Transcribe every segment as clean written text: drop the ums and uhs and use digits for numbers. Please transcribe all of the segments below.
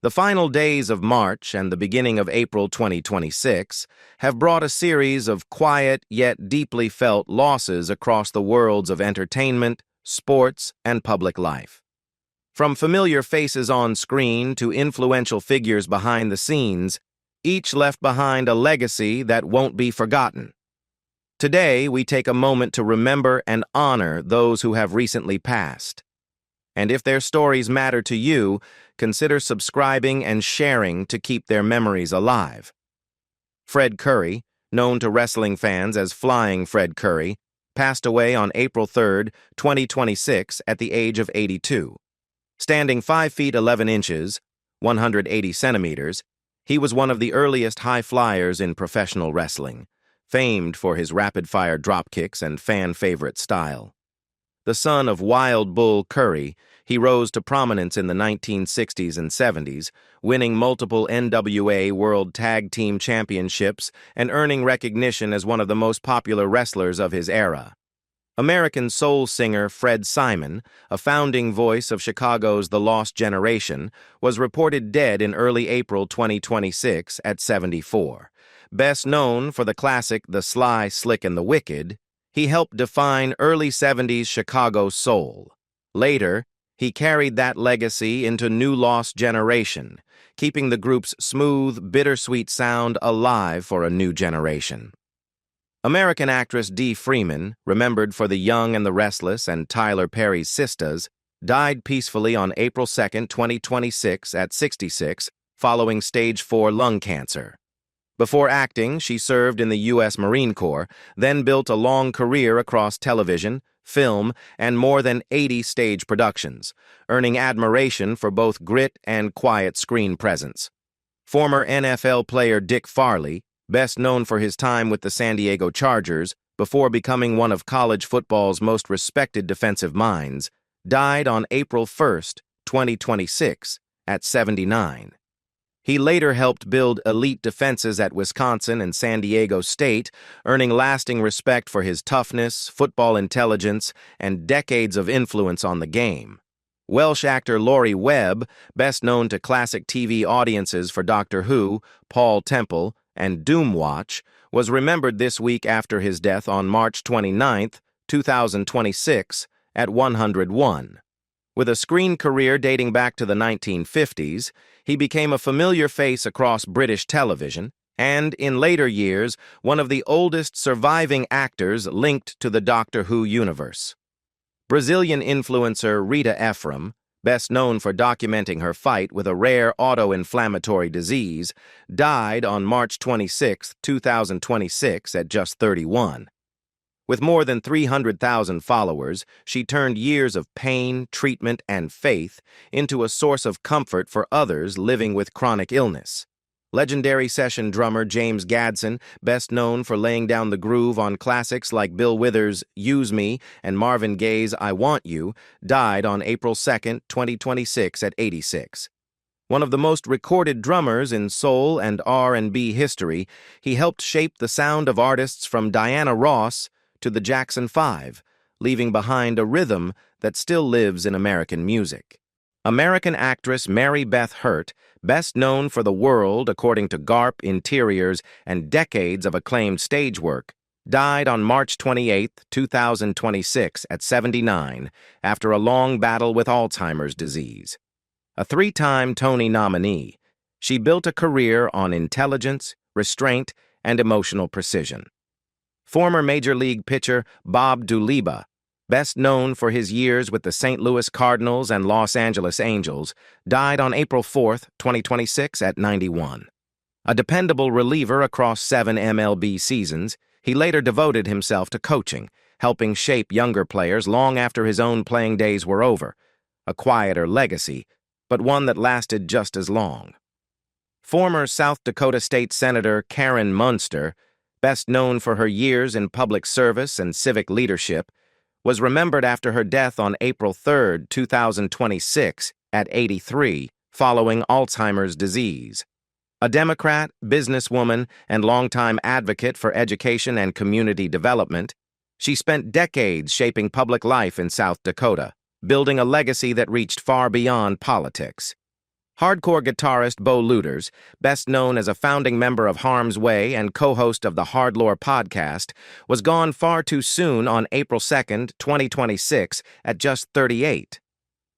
The final days of March and the beginning of April 2026 have brought a series of quiet yet deeply felt losses across the worlds of entertainment, sports, and public life. From familiar faces on screen to influential figures behind the scenes, each left behind a legacy that won't be forgotten. Today, we take a moment to remember and honor those who have recently passed. And if their stories matter to you, consider subscribing and sharing to keep their memories alive. Fred Curry, known to wrestling fans as Flying Fred Curry, passed away on April 3, 2026 at the age of 82. Standing 5 feet 11 inches, 180 centimeters, he was one of the earliest high flyers in professional wrestling, famed for his rapid-fire dropkicks and fan-favorite style. The son of Wild Bull Curry, he rose to prominence in the 1960s and 70s, winning multiple NWA World Tag Team Championships and earning recognition as one of the most popular wrestlers of his era. American soul singer Fred Simon, a founding voice of Chicago's The Lost Generation, was reported dead in early April 2026 at 74. Best known for the classic The Sly, Slick, and the Wicked, he helped define early 70s Chicago soul. Later, he carried that legacy into New Lost Generation, keeping the group's smooth, bittersweet sound alive for a new generation. American actress Dee Freeman, remembered for The Young and the Restless and Tyler Perry's Sistas, died peacefully on April 2, 2026 at 66, following stage 4 lung cancer. Before acting, she served in the U.S. Marine Corps, then built a long career across television, film, and more than 80 stage productions, earning admiration for both grit and quiet screen presence. Former NFL player Dick Farley, best known for his time with the San Diego Chargers before becoming one of college football's most respected defensive minds, died on April 1, 2026, at 79. He later helped build elite defenses at Wisconsin and San Diego State, earning lasting respect for his toughness, football intelligence, and decades of influence on the game. Welsh actor Laurie Webb, best known to classic TV audiences for Doctor Who, Paul Temple, and Doomwatch, was remembered this week after his death on March 29, 2026, at 101. With a screen career dating back to the 1950s, he became a familiar face across British television and, in later years, one of the oldest surviving actors linked to the Doctor Who universe. Brazilian influencer Rita Ephraim, best known for documenting her fight with a rare auto-inflammatory disease, died on March 26, 2026 at just 31. With more than 300,000 followers, she turned years of pain, treatment, and faith into a source of comfort for others living with chronic illness. Legendary session drummer James Gadson, best known for laying down the groove on classics like Bill Withers' Use Me and Marvin Gaye's I Want You, died on April 2, 2026 at 86. One of the most recorded drummers in soul and R&B history, he helped shape the sound of artists from Diana Ross to the Jackson 5, leaving behind a rhythm that still lives in American music. American actress Mary Beth Hurt, best known for The World according to Garp, Interiors, and decades of acclaimed stage work, died on March 28, 2026 at 79 after a long battle with Alzheimer's disease. A 3-time Tony nominee, she built a career on intelligence, restraint, and emotional precision. Former Major League pitcher Bob Dulieba, best known for his years with the St. Louis Cardinals and Los Angeles Angels, died on April 4, 2026 at 91. A dependable reliever across 7 MLB seasons, he later devoted himself to coaching, helping shape younger players long after his own playing days were over. A quieter legacy, but one that lasted just as long. Former South Dakota State Senator Karen Munster, best known for her years in public service and civic leadership, was remembered after her death on April 3, 2026, at 83, following Alzheimer's disease. A Democrat, businesswoman, and longtime advocate for education and community development, she spent decades shaping public life in South Dakota, building a legacy that reached far beyond politics. Hardcore guitarist Bo Luders, best known as a founding member of Harm's Way and co-host of the Hardlore podcast, was gone far too soon on April 2, 2026, at just 38.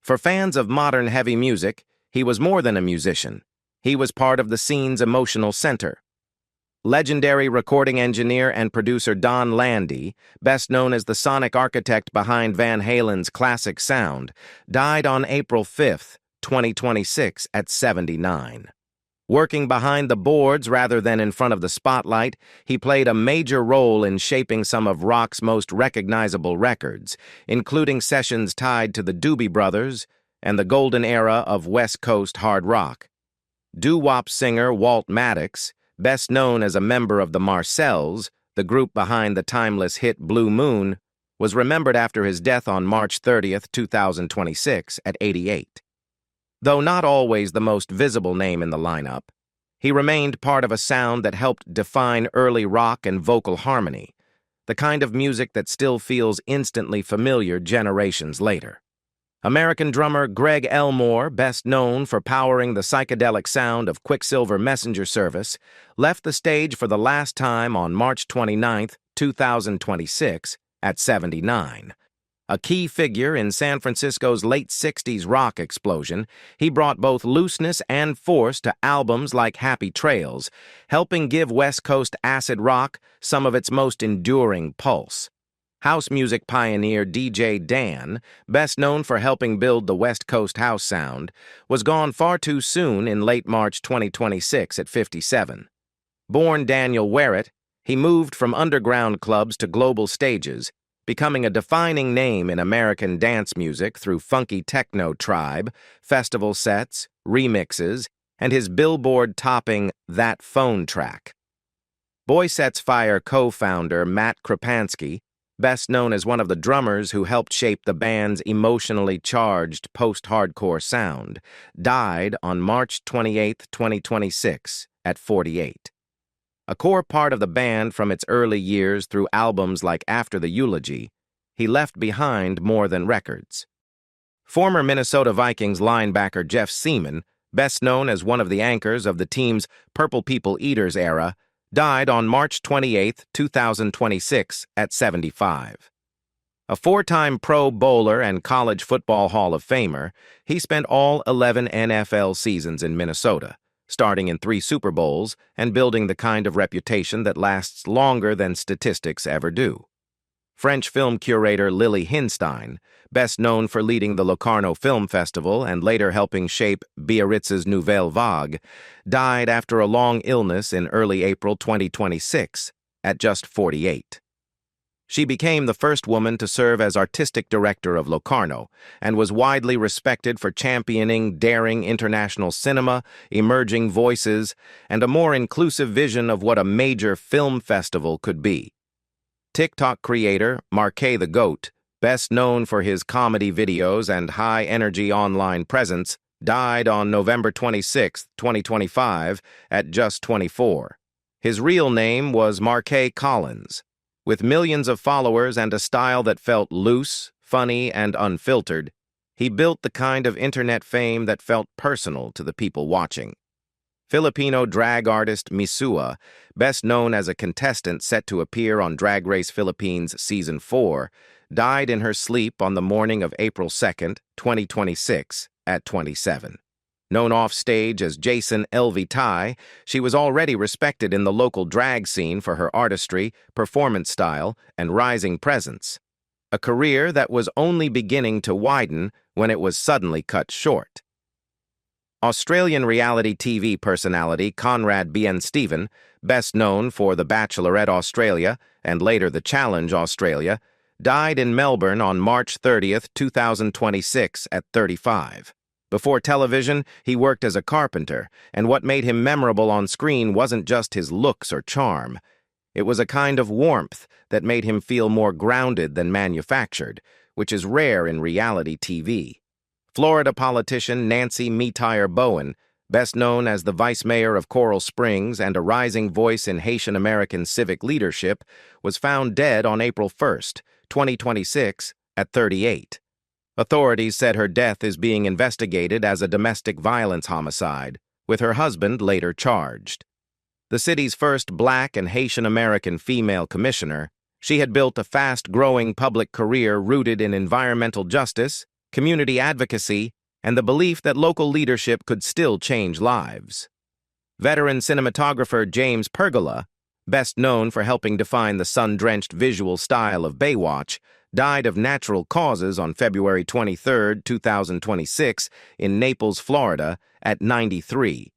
For fans of modern heavy music, he was more than a musician. He was part of the scene's emotional center. Legendary recording engineer and producer Don Landy, best known as the sonic architect behind Van Halen's classic sound, died on April 5, 2026 at 79. Working behind the boards rather than in front of the spotlight, he played a major role in shaping some of rock's most recognizable records, including sessions tied to the Doobie Brothers and the golden era of West Coast hard rock. Doo-wop singer Walt Maddox, best known as a member of the Marcells, the group behind the timeless hit Blue Moon, was remembered after his death on March 30, 2026 at 88. Though not always the most visible name in the lineup, he remained part of a sound that helped define early rock and vocal harmony, the kind of music that still feels instantly familiar generations later. American drummer Greg Elmore, best known for powering the psychedelic sound of Quicksilver Messenger Service, left the stage for the last time on March 29, 2026, at 79. A key figure in San Francisco's late 60s rock explosion, he brought both looseness and force to albums like Happy Trails, helping give West Coast acid rock some of its most enduring pulse. House music pioneer DJ Dan, best known for helping build the West Coast house sound, was gone far too soon in late March 2026 at 57. Born Daniel Warrett, he moved from underground clubs to global stages, becoming a defining name in American dance music through Funky Techno Tribe, festival sets, remixes, and his Billboard-topping That Phone track. Boy Sets Fire co-founder Matt Krapansky, best known as one of the drummers who helped shape the band's emotionally charged post-hardcore sound, died on March 28, 2026, at 48. A core part of the band from its early years through albums like After the Eulogy, he left behind more than records. Former Minnesota Vikings linebacker Jeff Seaman, best known as one of the anchors of the team's Purple People Eaters era, died on March 28, 2026, at 75. A four-time Pro Bowler and College Football Hall of Famer, he spent all 11 NFL seasons in Minnesota, starting in 3 Super Bowls and building the kind of reputation that lasts longer than statistics ever do. French film curator Lily Hinstein, best known for leading the Locarno Film Festival and later helping shape Biarritz's Nouvelle Vague, died after a long illness in early April 2026, at just 48. She became the first woman to serve as artistic director of Locarno and was widely respected for championing daring international cinema, emerging voices, and a more inclusive vision of what a major film festival could be. TikTok creator Marquet the Goat, best known for his comedy videos and high-energy online presence, died on November 26, 2025, at just 24. His real name was Marquet Collins. With millions of followers and a style that felt loose, funny, and unfiltered, he built the kind of internet fame that felt personal to the people watching. Filipino drag artist Misua, best known as a contestant set to appear on Drag Race Philippines Season 4, died in her sleep on the morning of April 2, 2026, at 27. Known off-stage as Jason Elvie Tai, she was already respected in the local drag scene for her artistry, performance style, and rising presence. A career that was only beginning to widen when it was suddenly cut short. Australian reality TV personality Conrad Bian-Steven, best known for The Bachelorette Australia and later The Challenge Australia, died in Melbourne on March 30, 2026, at 35. Before television, he worked as a carpenter, and what made him memorable on screen wasn't just his looks or charm. It was a kind of warmth that made him feel more grounded than manufactured, which is rare in reality TV. Florida politician Nancy Meatire Bowen, best known as the vice mayor of Coral Springs and a rising voice in Haitian-American civic leadership, was found dead on April 1, 2026, at 38. Authorities said her death is being investigated as a domestic violence homicide, with her husband later charged. The city's first Black and Haitian American female commissioner, she had built a fast-growing public career rooted in environmental justice, community advocacy, and the belief that local leadership could still change lives. Veteran cinematographer James Pergola, best known for helping define the sun-drenched visual style of Baywatch, died of natural causes on February 23, 2026, in Naples, Florida, at 93.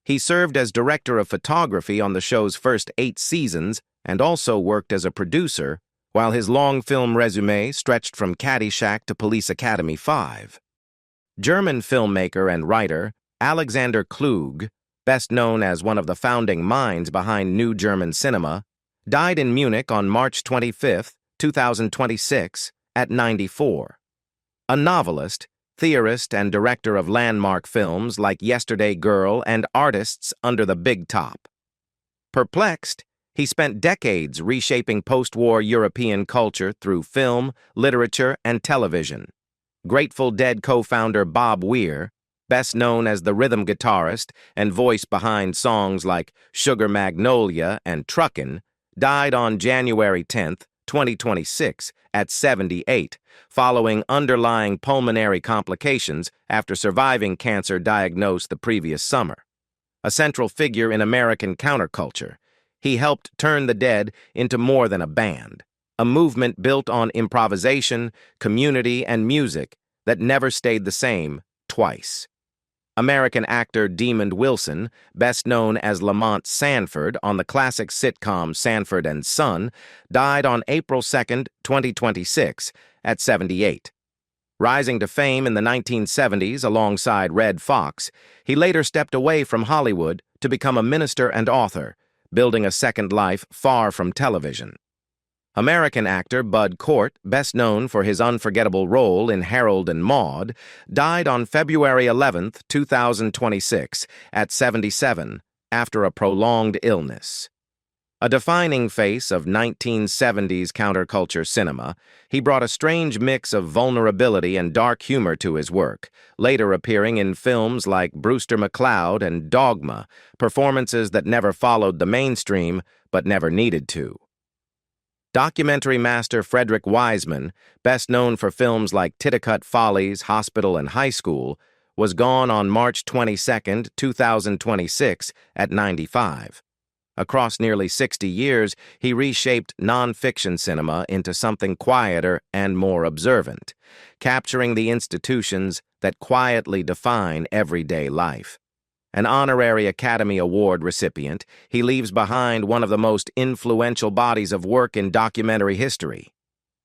He served as director of photography on the show's first 8 seasons and also worked as a producer, while his long film resume stretched from Caddyshack to Police Academy 5. German filmmaker and writer Alexander Klug, best known as one of the founding minds behind New German Cinema, died in Munich on March 25, 2026, at 94. A novelist, theorist, and director of landmark films like Yesterday Girl and Artists Under the Big Top. Perplexed, he spent decades reshaping post-war European culture through film, literature, and television. Grateful Dead co-founder Bob Weir, best known as the rhythm guitarist and voice behind songs like Sugar Magnolia and Truckin', died on January 10, 2026, at 78, following underlying pulmonary complications after surviving cancer diagnosed the previous summer. A central figure in American counterculture, he helped turn the Dead into more than a band, a movement built on improvisation, community, and music that never stayed the same twice. American actor Demond Wilson, best known as Lamont Sanford on the classic sitcom Sanford and Son, died on April 2, 2026, at 78. Rising to fame in the 1970s alongside Redd Foxx, he later stepped away from Hollywood to become a minister and author, building a second life far from television. American actor Bud Cort, best known for his unforgettable role in Harold and Maude, died on February 11, 2026, at 77, after a prolonged illness. A defining face of 1970s counterculture cinema, he brought a strange mix of vulnerability and dark humor to his work, later appearing in films like Brewster McCloud and Dogma, performances that never followed the mainstream but never needed to. Documentary master Frederick Wiseman, best known for films like Titicut Follies, Hospital, and High School, was gone on March 22, 2026, at 95. Across nearly 60 years, he reshaped nonfiction cinema into something quieter and more observant, capturing the institutions that quietly define everyday life. An honorary Academy Award recipient, he leaves behind one of the most influential bodies of work in documentary history.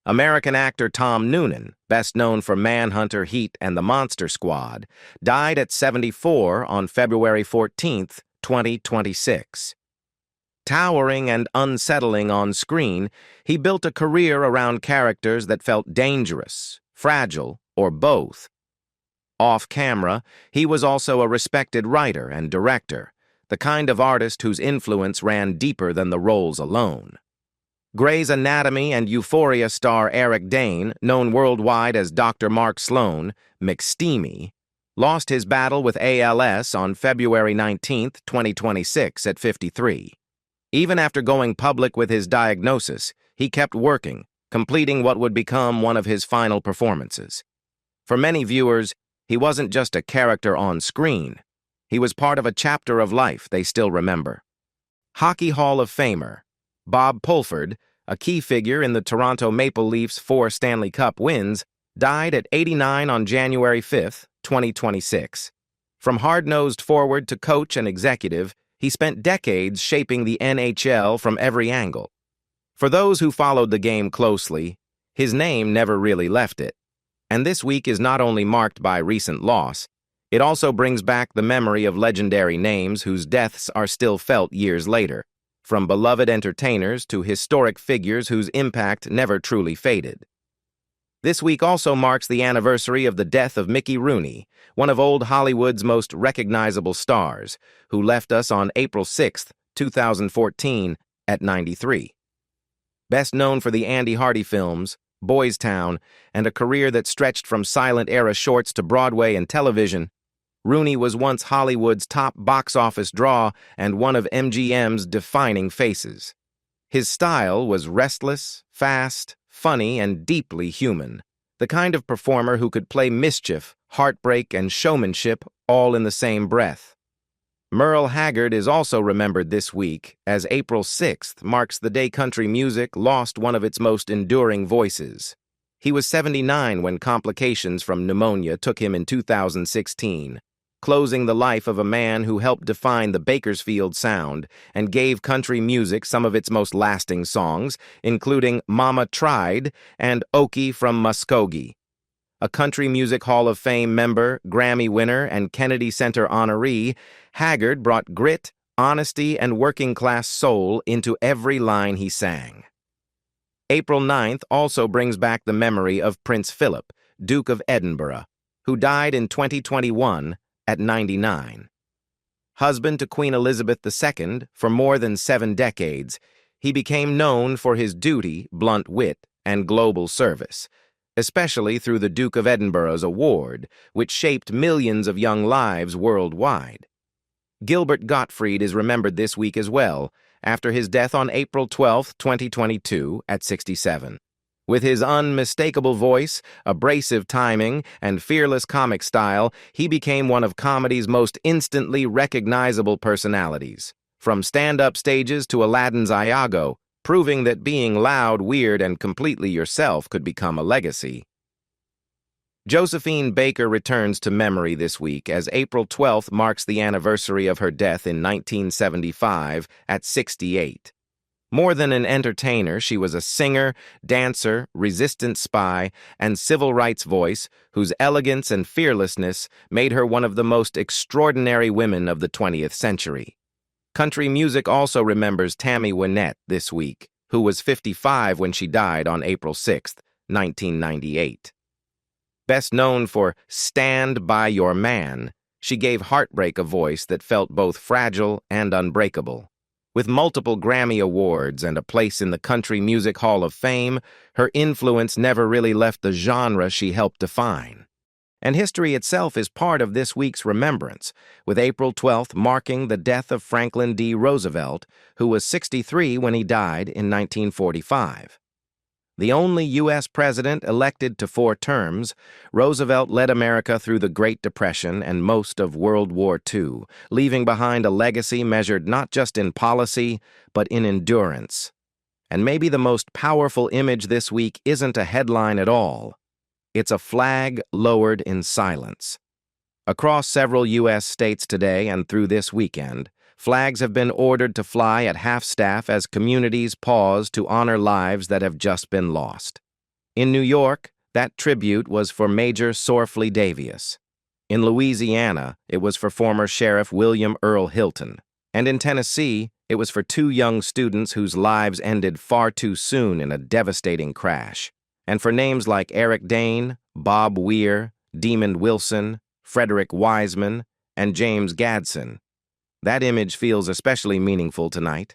American actor Tom Noonan, best known for Manhunter, Heat, and The Monster Squad, died at 74 on February 14, 2026. Towering and unsettling on screen, he built a career around characters that felt dangerous, fragile, or both. Off-camera, he was also a respected writer and director, the kind of artist whose influence ran deeper than the roles alone. Grey's Anatomy and Euphoria star Eric Dane, known worldwide as Dr. Mark Sloan, McSteamy, lost his battle with ALS on February 19, 2026, at 53. Even after going public with his diagnosis, he kept working, completing what would become one of his final performances. For many viewers, he wasn't just a character on screen. He was part of a chapter of life they still remember. Hockey Hall of Famer Bob Pulford, a key figure in the Toronto Maple Leafs' 4 Stanley Cup wins, died at 89 on January 5, 2026. From hard-nosed forward to coach and executive, he spent decades shaping the NHL from every angle. For those who followed the game closely, his name never really left it. And this week is not only marked by recent loss, it also brings back the memory of legendary names whose deaths are still felt years later, from beloved entertainers to historic figures whose impact never truly faded. This week also marks the anniversary of the death of Mickey Rooney, one of old Hollywood's most recognizable stars, who left us on April 6, 2014, at 93. Best known for the Andy Hardy films, Boys Town, and a career that stretched from silent-era shorts to Broadway and television, Rooney was once Hollywood's top box office draw and one of MGM's defining faces. His style was restless, fast, funny, and deeply human, the kind of performer who could play mischief, heartbreak, and showmanship all in the same breath. Merle Haggard is also remembered this week, as April 6th marks the day country music lost one of its most enduring voices. He was 79 when complications from pneumonia took him in 2016, closing the life of a man who helped define the Bakersfield sound and gave country music some of its most lasting songs, including Mama Tried and Okie from Muskogee. A Country Music Hall of Fame member, Grammy winner, and Kennedy Center honoree, Haggard brought grit, honesty, and working-class soul into every line he sang. April 9th also brings back the memory of Prince Philip, Duke of Edinburgh, who died in 2021 at 99. Husband to Queen Elizabeth II for more than 7 decades, he became known for his duty, blunt wit, and global service, especially through the Duke of Edinburgh's award, which shaped millions of young lives worldwide. Gilbert Gottfried is remembered this week as well, after his death on April 12, 2022, at 67. With his unmistakable voice, abrasive timing, and fearless comic style, he became one of comedy's most instantly recognizable personalities. From stand-up stages to Aladdin's Iago, proving that being loud, weird, and completely yourself could become a legacy. Josephine Baker returns to memory this week as April 12th marks the anniversary of her death in 1975 at 68. More than an entertainer, she was a singer, dancer, resistance spy, and civil rights voice whose elegance and fearlessness made her one of the most extraordinary women of the 20th century. Country music also remembers Tammy Wynette this week, who was 55 when she died on April 6, 1998. Best known for Stand By Your Man, she gave heartbreak a voice that felt both fragile and unbreakable. With multiple Grammy Awards and a place in the Country Music Hall of Fame, her influence never really left the genre she helped define. And history itself is part of this week's remembrance, with April 12th marking the death of Franklin D. Roosevelt, who was 63 when he died in 1945. The only U.S. president elected to 4 terms, Roosevelt led America through the Great Depression and most of World War II, leaving behind a legacy measured not just in policy, but in endurance. And maybe the most powerful image this week isn't a headline at all. It's a flag lowered in silence. Across several U.S. states today and through this weekend, flags have been ordered to fly at half-staff as communities pause to honor lives that have just been lost. In New York, that tribute was for Major Sorfley Davies. In Louisiana, it was for former Sheriff William Earl Hilton. And in Tennessee, it was for 2 young students whose lives ended far too soon in a devastating crash. And for names like Eric Dane, Bob Weir, Demond Wilson, Frederick Wiseman, and James Gadsden. That image feels especially meaningful tonight.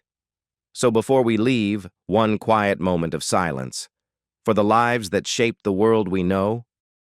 So before we leave, one quiet moment of silence. For the lives that shaped the world we know,